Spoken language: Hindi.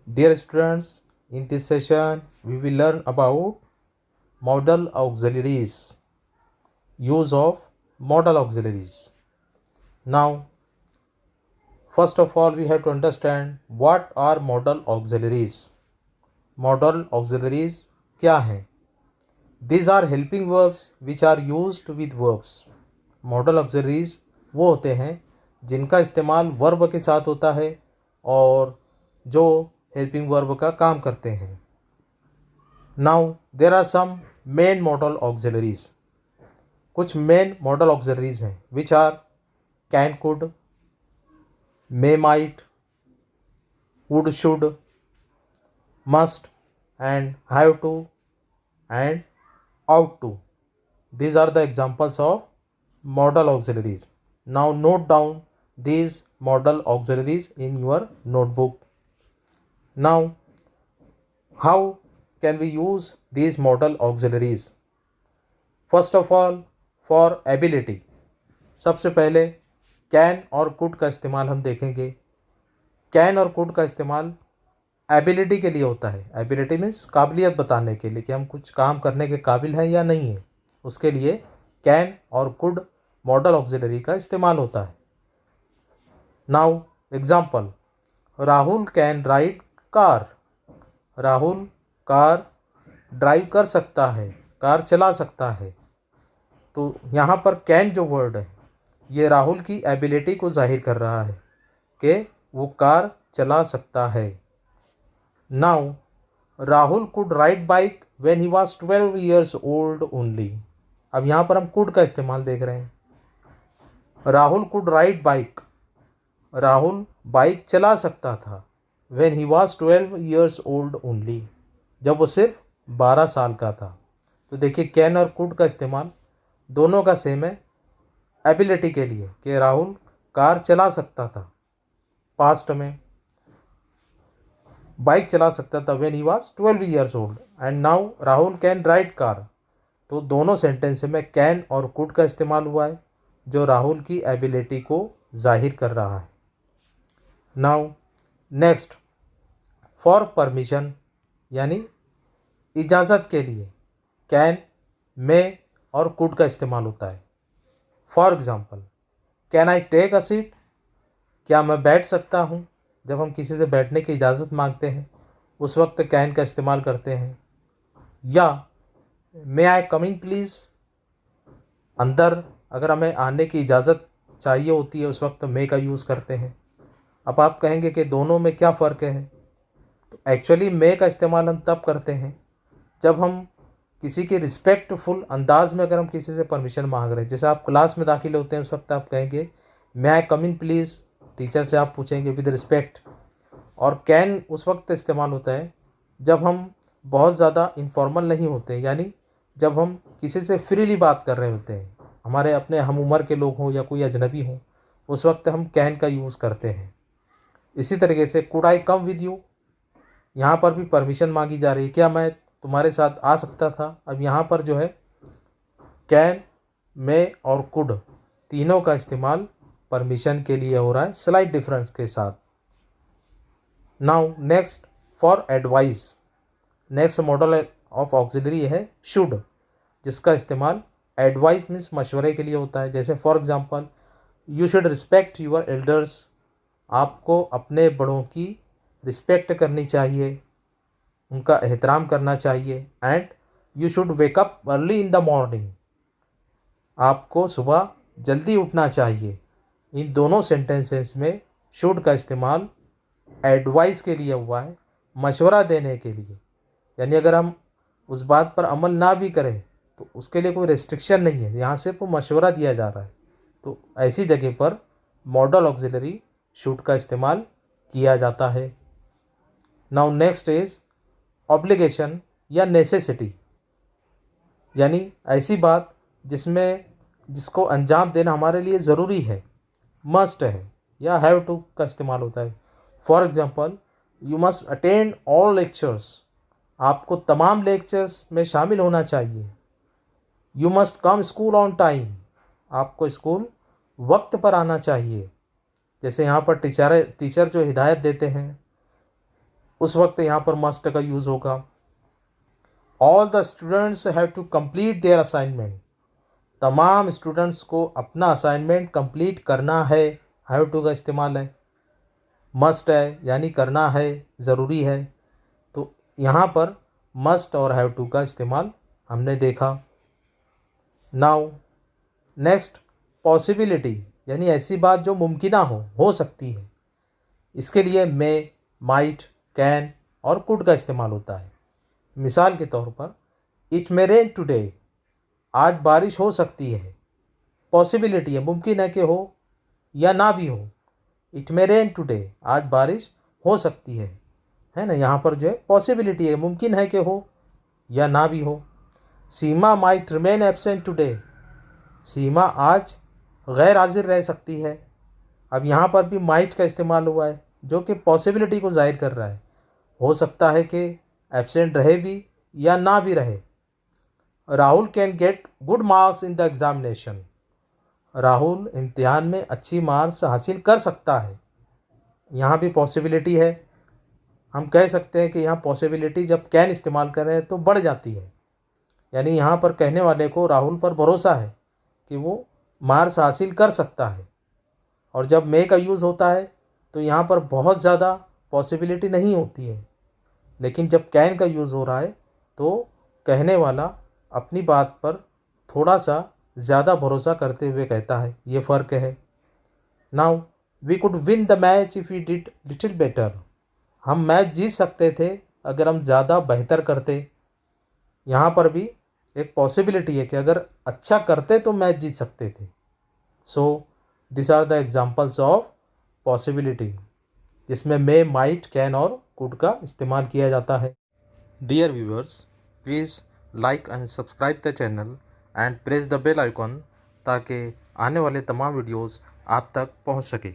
Dear students, in this session we will learn about modal auxiliaries, use of modal auxiliaries. Now, first of all we have to understand what are modal auxiliaries. Modal auxiliaries क्या हैं? These are helping verbs which are used with verbs. Modal auxiliaries वो होते हैं जिनका इस्तेमाल वर्ब के साथ होता है और जो हेल्पिंग वर्ब का काम करते हैं. Now there are some main modal auxiliaries. कुछ मेन मॉडल ऑक्सिलरीज हैं which are can, could, may, might, would, should, must and have to and ought to. These are the examples of modal auxiliaries. Now note down these modal auxiliaries in your notebook. Now how can we use these modal auxiliaries? First of all, for ability, सबसे पहले कैन और कुड का इस्तेमाल हम देखेंगे. कैन और कुड का इस्तेमाल एबिलिटी के लिए होता है. एबिलिटी मीन्स काबिलियत बताने के लिए कि हम कुछ काम करने के काबिल हैं या नहीं हैं. उसके लिए कैन और कुड मॉडल ऑक्सिलरी का इस्तेमाल होता है. Now example, Rahul can ride car. Rahul car drive कर सकता है, कार चला सकता है. तो यहाँ पर कैन जो वर्ड है ये राहुल की एबिलिटी को जाहिर कर रहा है कि वो कार चला सकता है. Now Rahul could ride bike when he was 12 years old only. अब यहाँ पर हम कुड का इस्तेमाल देख रहे हैं. Rahul could ride bike, Rahul bike चला सकता था when he was 12 years old only, जब वो सिर्फ 12 साल का था. तो देखिए कैन और कुड का इस्तेमाल दोनों का सेम है एबिलिटी के लिए कि राहुल कार चला सकता था, पास्ट में बाइक चला सकता था when he was 12 years old, and now Rahul can ride car. तो दोनों सेंटेंस में कैन और कुड का इस्तेमाल हुआ है जो राहुल की एबिलिटी को जाहिर कर रहा है. नाउ नेक्स्ट, फॉर परमिशन यानी इजाज़त के लिए कैन, मे और कुड का इस्तेमाल होता है. For example, can I take a seat, क्या मैं बैठ सकता हूँ. जब हम किसी से बैठने की इजाज़त मांगते हैं उस वक्त कैन का इस्तेमाल करते हैं. या मे आई कम इन प्लीज़, अंदर अगर हमें आने की इजाज़त चाहिए होती है उस वक्त मे का यूज़ करते हैं. अब आप कहेंगे कि दोनों में क्या फ़र्क है. तो एक्चुअली मे का इस्तेमाल हम तब करते हैं जब हम किसी के रिस्पेक्टफुल अंदाज में अगर हम किसी से परमिशन मांग रहे हैं. जैसे आप क्लास में दाखिल होते हैं उस वक्त आप कहेंगे मे आई कम इन प्लीज़, टीचर से आप पूछेंगे विद रिस्पेक्ट. और कैन उस वक्त इस्तेमाल होता है जब हम बहुत ज़्यादा इनफॉर्मल नहीं होते, यानी जब हम किसी से फ्रीली बात कर रहे होते हैं, हमारे अपने हम उम्र के लोग हों या कोई अजनबी हों, उस वक्त हम कैन का यूज़ करते हैं. इसी तरीके से could I come with you, यहाँ पर भी परमिशन मांगी जा रही है, क्या मैं तुम्हारे साथ आ सकता था. अब यहाँ पर जो है कैन, मे और कुड तीनों का इस्तेमाल परमिशन के लिए हो रहा है स्लाइट डिफरेंस के साथ. Now next, for advice, next model of auxiliary है शुड, जिसका इस्तेमाल एडवाइस मीन्स मशवरे के लिए होता है. जैसे for example, you should respect your elders, आपको अपने बड़ों की रिस्पेक्ट करनी चाहिए, उनका एहतराम करना चाहिए. And you should wake up early in the morning, आपको सुबह जल्दी उठना चाहिए. इन दोनों सेंटेंसेस में शुड का इस्तेमाल एडवाइस के लिए हुआ है, मशवरा देने के लिए. यानी अगर हम उस बात पर अमल ना भी करें तो उसके लिए कोई रेस्ट्रिक्शन नहीं है, यहाँ सिर्फ मशवरा दिया जा रहा है. तो ऐसी जगह पर मॉडल ऑक्सिलरी शुड का इस्तेमाल किया जाता है. नाउ नेक्स्ट इज ऑब्लिगेशन या नेसेसिटी, यानी ऐसी बात जिसको अंजाम देना हमारे लिए ज़रूरी है, मस्ट है, या हैव टू का इस्तेमाल होता है. For example, you must attend all lectures, आपको तमाम लेक्चर्स में शामिल होना चाहिए. You must come school on time, आपको स्कूल वक्त पर आना चाहिए. जैसे यहाँ पर टीचर जो हिदायत देते हैं उस वक्त यहाँ पर मस्ट का यूज़ होगा। All the students have to complete their assignment, तमाम स्टूडेंट्स को अपना असाइनमेंट कंप्लीट करना है, हैव टू का इस्तेमाल है। मस्ट है यानी करना है, ज़रूरी है, तो यहाँ पर मस्ट और हैव टू का इस्तेमाल हमने देखा। नाउ नेक्स्ट, पॉसिबिलिटी यानी ऐसी बात जो मुमकिन हो सकती है, इसके लिए मे, माइट, कैन और कुड का इस्तेमाल होता है। मिसाल के तौर पर इट मे रेन टुडे, आज बारिश हो सकती है, पॉसिबिलिटी है, मुमकिन है कि हो या ना भी हो। इट मे रेन टुडे, आज बारिश हो सकती है ना, यहाँ पर जो है पॉसिबिलिटी है, मुमकिन है कि हो या ना भी हो। सीमा माइट रिमेन एब्सेंट टुडे, सीमा आज गैर हाजिर रह सकती है। अब यहाँ पर भी माइट का इस्तेमाल हुआ है जो कि पॉसिबिलिटी को जाहिर कर रहा है, हो सकता है कि एब्सेंट रहे भी या ना भी रहे। Rahul can get good marks in the examination, Rahul इम्तिहान में अच्छी मार्क्स हासिल कर सकता है, यहाँ भी पॉसिबिलिटी है। हम कह सकते हैं कि यहाँ पॉसिबिलिटी जब कैन इस्तेमाल कर रहे हैं तो बढ़ जाती है, यानी यहाँ पर कहने वाले को राहुल पर भरोसा है कि वो मार्क्स हासिल कर सकता है। और जब मे का यूज़ होता है तो यहाँ पर बहुत ज़्यादा पॉसिबिलिटी नहीं होती है, लेकिन जब कैन का यूज़ हो रहा है तो कहने वाला अपनी बात पर थोड़ा सा ज़्यादा भरोसा करते हुए कहता है, ये फ़र्क है। Now we could win the match if we did little better, हम मैच जीत सकते थे अगर हम ज़्यादा बेहतर करते। यहाँ पर भी एक पॉसिबिलिटी है कि अगर अच्छा करते तो मैच जीत सकते थे। So this are the examples of possibility, जिसमें मे, माइट, कैन और कुड का इस्तेमाल किया जाता है। Dear viewers, please like and subscribe the channel and press the bell icon ताकि आने वाले तमाम वीडियोस आप तक पहुंच सके।